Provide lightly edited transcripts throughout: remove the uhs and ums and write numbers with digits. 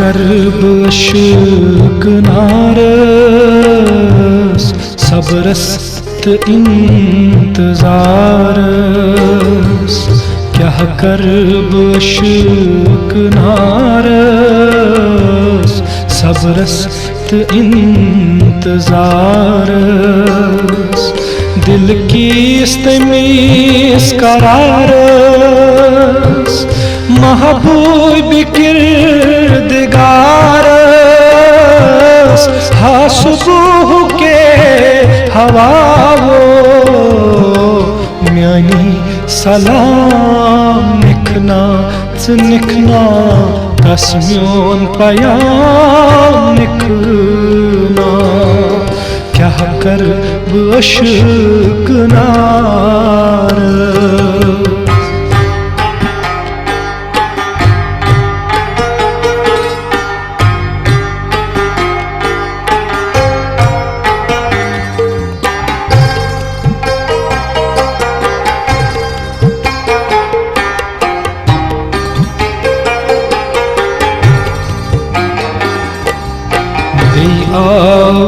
कर बशक नारस सबरस्त इंतजारस क्या कर बशक नारस सबरस्त इंतजारस दिल की इस्तमीस करारस महबूब किरदगारस हा सुबह के हवाओ म्यानी सलाम निखना निखना तस्म्योन पयाम निखना क्या कर बशक नारस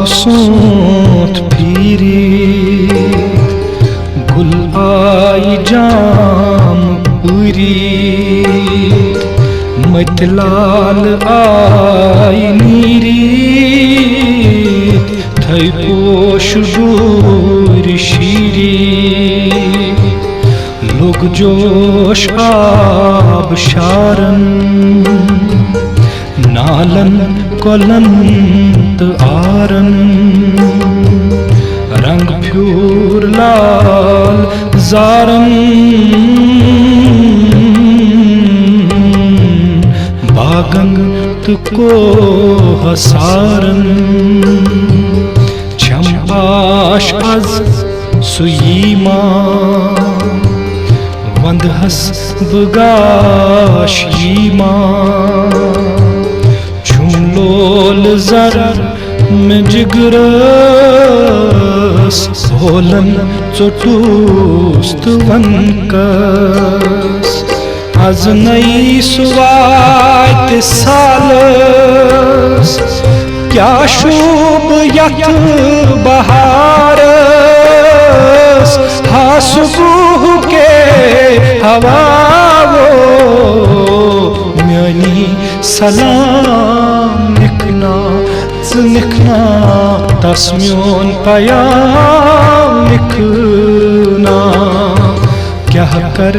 सोंठ फिरी गुल आई जाम पूरी मतलाल आई नीरी थई पोश गोर शीरी लोग जोश आब शारन नालन कोलंत आरन रंग फ्यूर लाल जारन बागंग तुको हसारन छम्बाश अज सुयीमा वंदहस बगाश यीमा लोल जर में जिगरस होलन चोटूस्त वनकस आज नई सुवात सालस क्या शुभ यत बहारस हा सुबह के हवाओ म्यानी सलाम निखना निखना तस्म्योन पयाम निखना क्या कर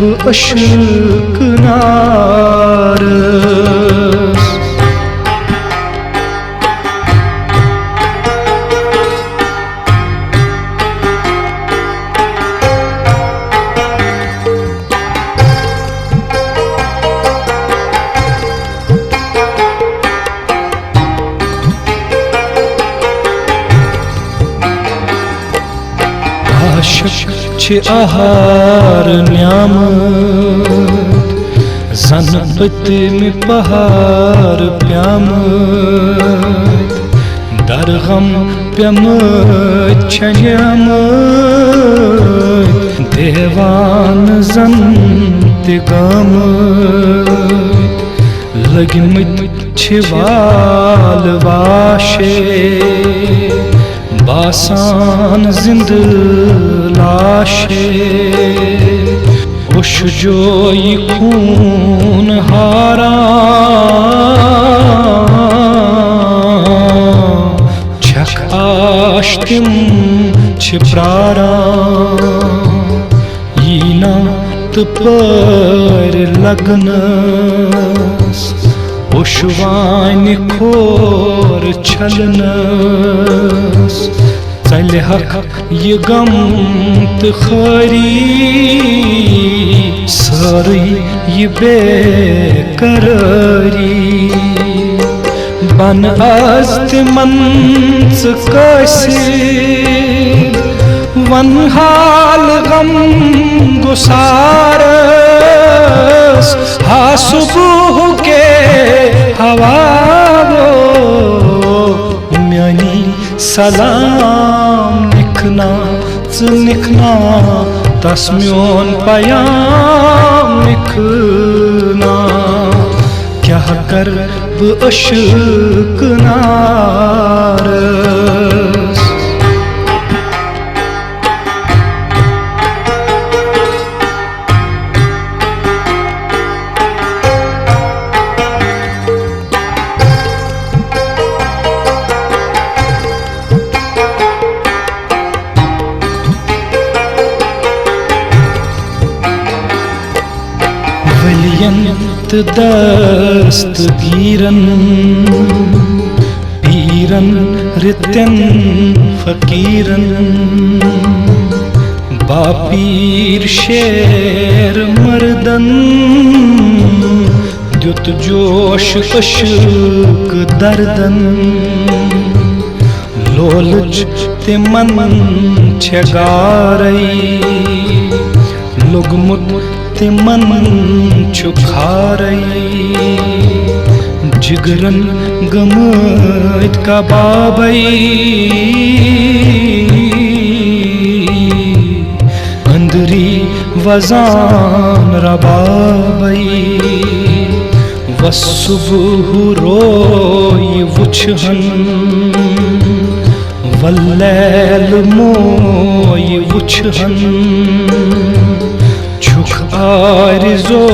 बशक नारस आशक आहार न्यामत ज़नपत में पहार प्यामत दरगम प्यामत छन्यामत देवान ज़ंत गामत लगमत छिवाल वाशे बासान जिंद लाशे उश जोई खून हारा छक आश्तिम छिप्रारा यीना पर लगनस उशवान खोर छलनस चल हक ये गम तखरी सारी ये बेकरारी बन अस्त मंस कसीद वन हाल गम गुसारस हा सुबह के हवाओ म्यानी सलाम निखना निखना तस्म्योन पयाम निखना क्या कर bı ışıknarız. Valiant dastgiran piran riten fakiran bapir sher mardan dyut josh aşık dardan lolch timan çegarai lugmut तिमन छुखारई जिगरन गमत का बाबई अंदरी वजान रबाबई वसुबह रोय वुछहन वल्लैल मोय वुछहन आरज़ो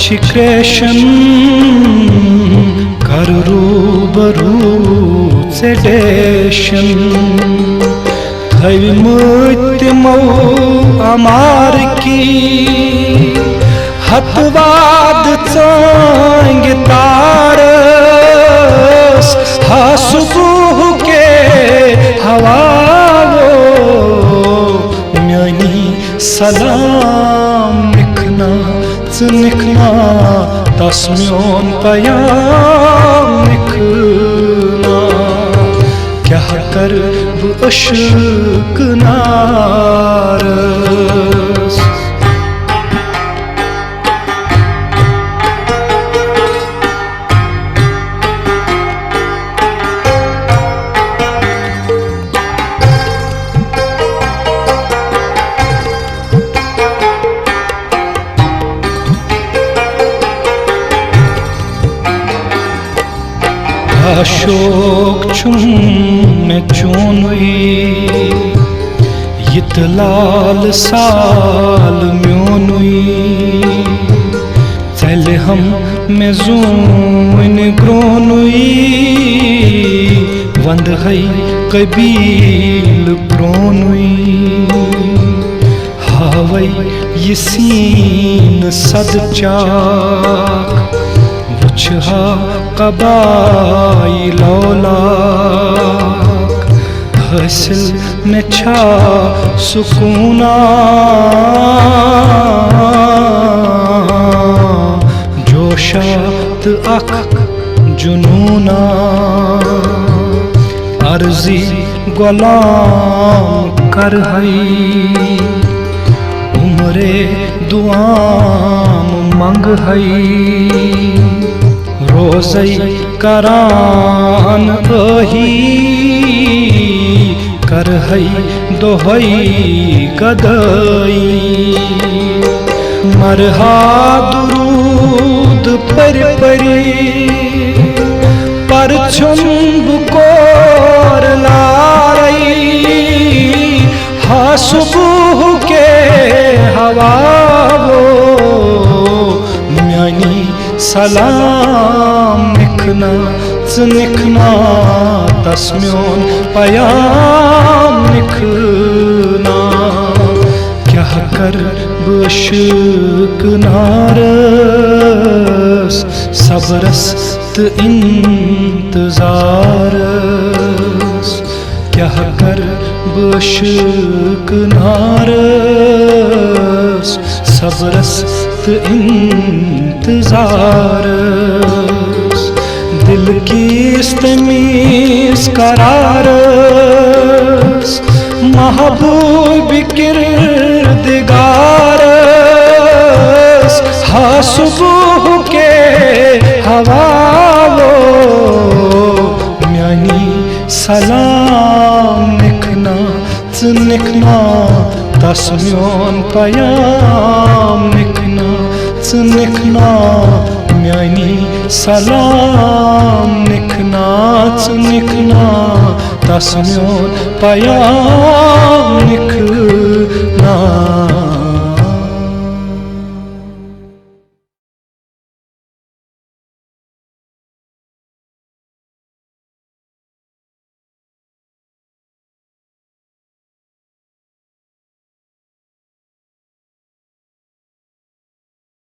छिक्रेशन कर रूबरू सेडेशन थविमुत मो अमार की हतवाद चांग तारस हा सुबह के हवा म्यानी सलाम निखना तस्म्योन पयाम निखना क्या कर अशकनारस. अशोक चुम में चोनुई यत लाल साल म्योनुई चले हम में जोन ग्रोनुई वंद है कबील प्रोनुई हावई यसीन सदचाक वुछहा कबाई लौलाक हासिल में छा सुकूना जोशात अख जुनूना अर्जी गुलाम कर हई उम्रे दुआम मंग हई रोज़ई करान अही कर हई दोहई गदई मरहा दुरूद पर परी पर चुंब कोर लारई हा सुबह के हवा वो म्यानी सलाम निखना तस्म्योन पयाम निखना क्या कर बशकनारस सबरस इंतजारस क्या कर बशकनारस सबरस इंतजारस दिल की इस्तमीज करारस महबूब किरदगारस हा सुबह के हवा वो म्यानी सलाम निखना तस्म्योन पयाम निखना म्यानी सलाम निखनाच निखना तस म्योन पयाम निख